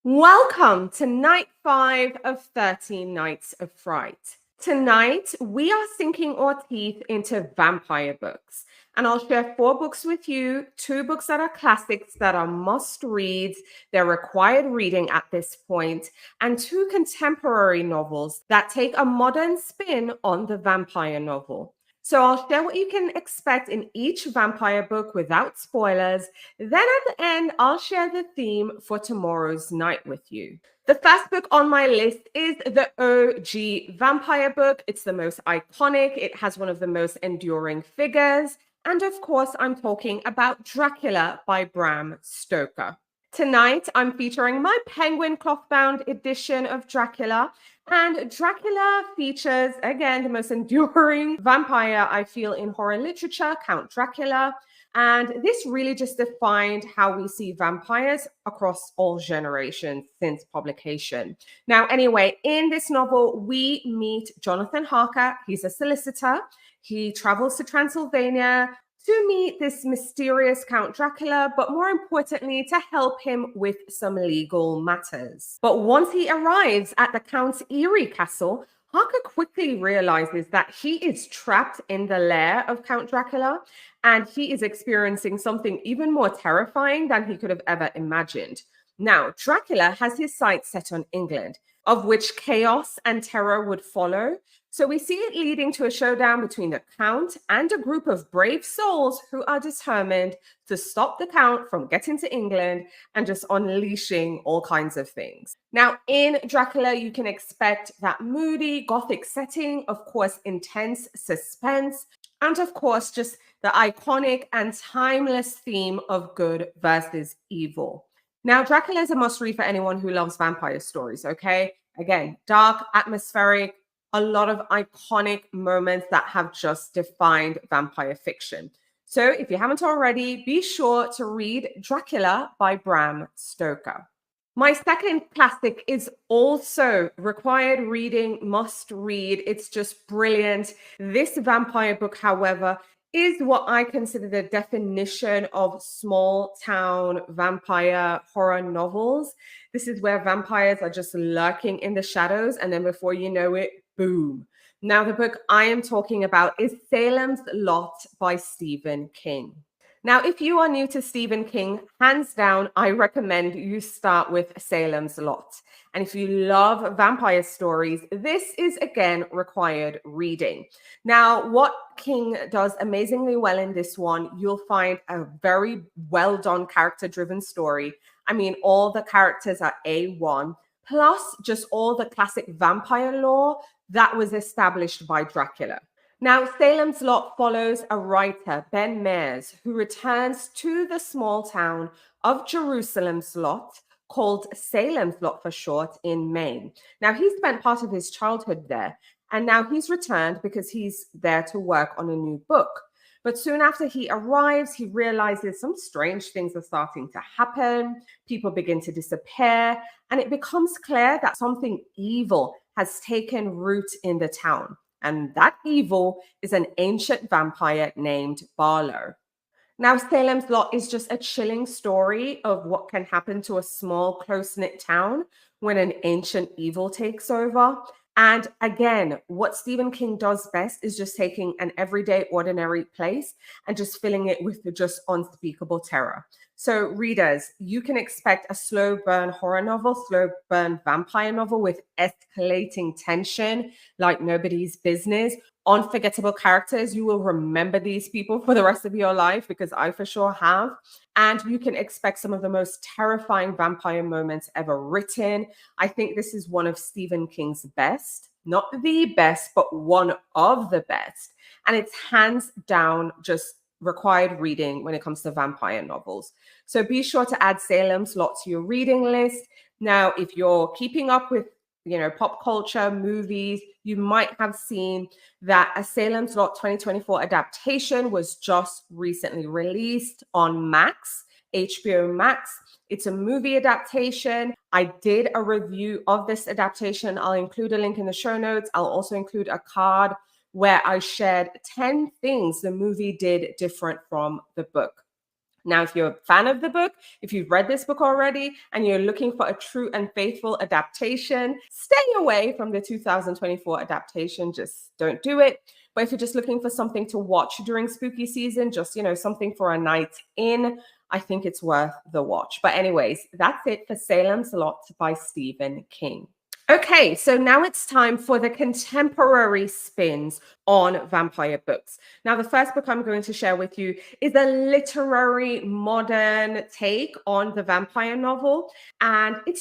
Welcome to night 5 of 13 Nights of Fright. Tonight, we are sinking our teeth into vampire books, and I'll share 4 books with you, 2 books that are classics that are must reads, they're required reading at this point, and 2 contemporary novels that take a modern spin on the vampire novel. So I'll share what you can expect in each vampire book without spoilers. Then at the end, I'll share the theme for tomorrow's night with you. The first book on my list is the OG vampire book. It's the most iconic, it has one of the most enduring figures. And of course, I'm talking about Dracula by Bram Stoker. Tonight, I'm featuring my penguin cloth-bound edition of Dracula. And Dracula features, again, the most enduring vampire I feel in horror literature, Count Dracula. And this really just defined how we see vampires across all generations since publication. Now, anyway, in this novel, we meet Jonathan Harker. He's a solicitor. He travels to Transylvania to meet this mysterious Count Dracula, but more importantly, to help him with some legal matters. But once he arrives at the Count's eerie castle, Harker quickly realizes that he is trapped in the lair of Count Dracula, and he is experiencing something even more terrifying than he could have ever imagined. Now, Dracula has his sights set on England, of which chaos and terror would follow. So we see it leading to a showdown between the Count and a group of brave souls who are determined to stop the Count from getting to England and just unleashing all kinds of things. Now, in Dracula, you can expect that moody Gothic setting, of course, intense suspense, and of course, just the iconic and timeless theme of good versus evil. Now, Dracula is a must read for anyone who loves vampire stories, okay? Again, dark, atmospheric, a lot of iconic moments that have just defined vampire fiction. So if you haven't already, be sure to read Dracula by Bram Stoker. My second classic is also required reading, must read. It's just brilliant. This vampire book, however, is what I consider the definition of small town vampire horror novels. This is where vampires are just lurking in the shadows, and then before you know it, boom. Now, the book I am talking about is Salem's Lot by Stephen King. Now, if you are new to Stephen King, hands down, I recommend you start with Salem's Lot. And if you love vampire stories, this is again required reading. Now, what King does amazingly well in this one, you'll find a very well done character driven story. I mean, all the characters are A1, plus just all the classic vampire lore that was established by Dracula. Now, Salem's Lot follows a writer, Ben Mears, who returns to the small town of Jerusalem's Lot, called Salem's Lot for short, in Maine. Now, he spent part of his childhood there, and now he's returned because he's there to work on a new book. But soon after he arrives, he realizes some strange things are starting to happen. People begin to disappear, and it becomes clear that something evil has taken root in the town. And that evil is an ancient vampire named Barlow. Now, Salem's Lot is just a chilling story of what can happen to a small, close-knit town when an ancient evil takes over. And again, what Stephen King does best is just taking an everyday, ordinary place and just filling it with just unspeakable terror. So, readers, you can expect a slow burn horror novel, slow burn vampire novel with escalating tension like nobody's business. Unforgettable characters. You will remember these people for the rest of your life, because I for sure have. And you can expect some of the most terrifying vampire moments ever written. I think this is one of Stephen King's best, not the best, but one of the best. And it's hands down just required reading when it comes to vampire novels. So be sure to add Salem's Lot to your reading list. Now, if you're keeping up with pop culture, movies, you might have seen that a Salem's Lot 2024 adaptation was just recently released on Max, HBO Max. It's a movie adaptation. I did a review of this adaptation. I'll include a link in the show notes. I'll also include a card where I shared 10 things the movie did different from the book. Now, if you're a fan of the book, if you've read this book already and you're looking for a true and faithful adaptation, stay away from the 2024 adaptation. Just don't do it. But if you're just looking for something to watch during spooky season, just, something for a night in, I think it's worth the watch. But anyways, that's it for Salem's Lot by Stephen King. Okay, so now it's time for the contemporary spins on vampire books. Now, the first book I'm going to share with you is a literary modern take on the vampire novel. And it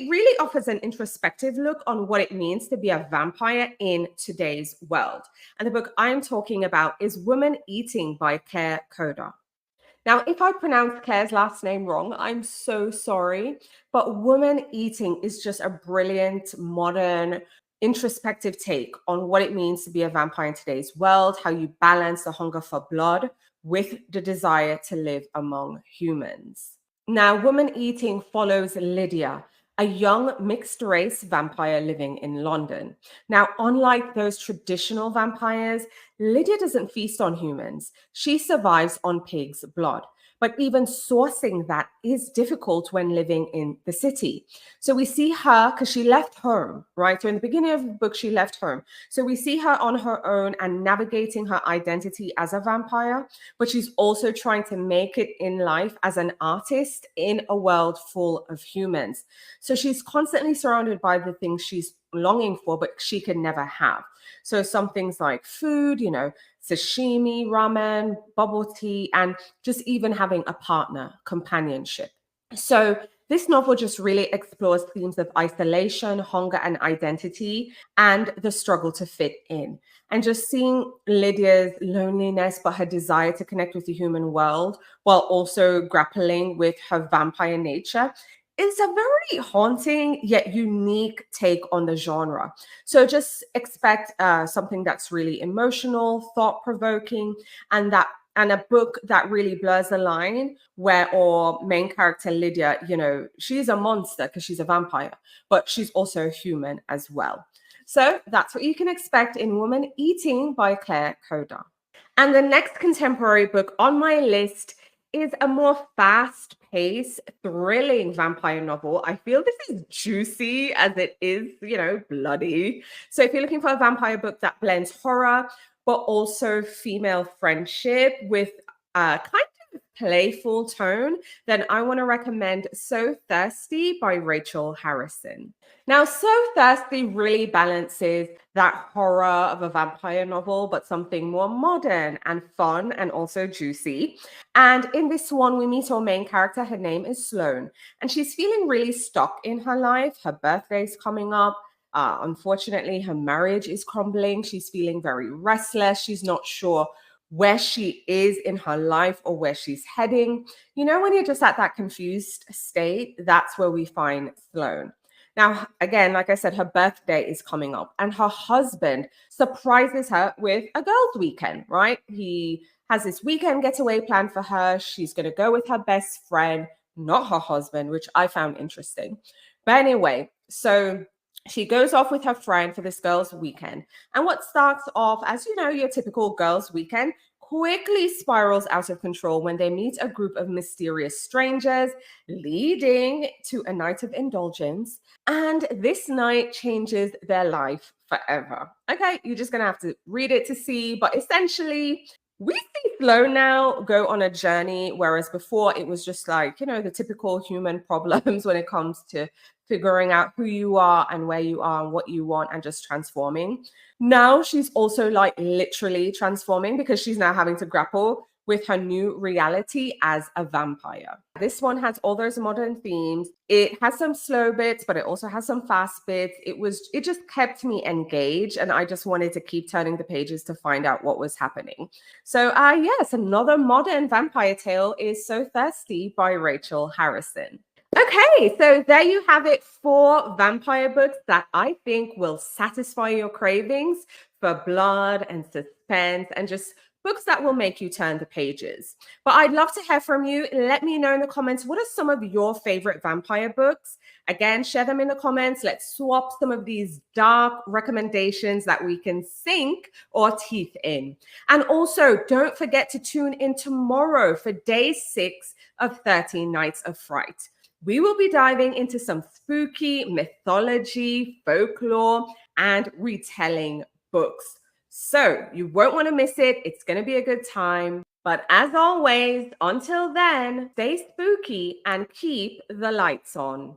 really offers an introspective look on what it means to be a vampire in today's world. And the book I'm talking about is Woman Eating by Claire Coda. Now, if I pronounce Claire's last name wrong, I'm so sorry. But Woman Eating is just a brilliant, modern, introspective take on what it means to be a vampire in today's world, how you balance the hunger for blood with the desire to live among humans. Now, Woman Eating follows Lydia, a young mixed race vampire living in London. Now, unlike those traditional vampires, Lydia doesn't feast on humans. She survives on pig's blood. But even sourcing that is difficult when living in the city. So we see her, because she left home, right? So in the beginning of the book, she left home. So we see her on her own and navigating her identity as a vampire, but she's also trying to make it in life as an artist in a world full of humans. So she's constantly surrounded by the things she's longing for, but she can never have. So some things like food, sashimi, ramen, bubble tea, and just even having a partner, companionship. So this novel just really explores themes of isolation, hunger, and identity, and the struggle to fit in. And just seeing Lydia's loneliness, but her desire to connect with the human world while also grappling with her vampire nature is a very haunting yet unique take on the genre. So just expect something that's really emotional, thought-provoking, and a book that really blurs the line where our main character Lydia, she's a monster because she's a vampire, but she's also human as well. So that's what you can expect in Woman Eating by Claire Coda. And the next contemporary book on my list is a more fast-paced, thrilling vampire novel. I feel this is juicy as it is, bloody. So if you're looking for a vampire book that blends horror, but also female friendship with a kind of playful tone, then I want to recommend So Thirsty by Rachel Harrison. Now, So Thirsty really balances that horror of a vampire novel, but something more modern and fun and also juicy. And in this one, we meet our main character. Her name is Sloane, and she's feeling really stuck in her life. Her birthday's coming up. Unfortunately, her marriage is crumbling. She's feeling very restless. She's not sure where she is in her life or where she's heading. When you're just at that confused state, that's where we find Sloane. Now, again, like I said, her birthday is coming up, and her husband surprises her with a girls' weekend, right? He has this weekend getaway planned for her. She's going to go with her best friend, not her husband, which I found interesting. But anyway, so she goes off with her friend for this girls' weekend. And what starts off as, your typical girls' weekend quickly spirals out of control when they meet a group of mysterious strangers, leading to a night of indulgence. And this night changes their life forever. Okay, you're just going to have to read it to see. But essentially, we see Sloane now go on a journey, whereas before it was just like, the typical human problems when it comes to figuring out who you are and where you are and what you want and just transforming. Now she's also like literally transforming because she's now having to grapple with her new reality as a vampire. This one has all those modern themes. It has some slow bits, but it also has some fast bits. It just kept me engaged, and I just wanted to keep turning the pages to find out what was happening. So yes, another modern vampire tale is So Thirsty by Rachel Harrison. Okay, so there you have it, 4 vampire books that I think will satisfy your cravings for blood and suspense and just books that will make you turn the pages. But I'd love to hear from you. Let me know in the comments, what are some of your favorite vampire books? Again, share them in the comments. Let's swap some of these dark recommendations that we can sink our teeth in. And also, don't forget to tune in tomorrow for day 6 of 13 Nights of Fright. We will be diving into some spooky mythology, folklore, and retelling books. So you won't want to miss it. It's going to be a good time. But as always, until then, stay spooky and keep the lights on.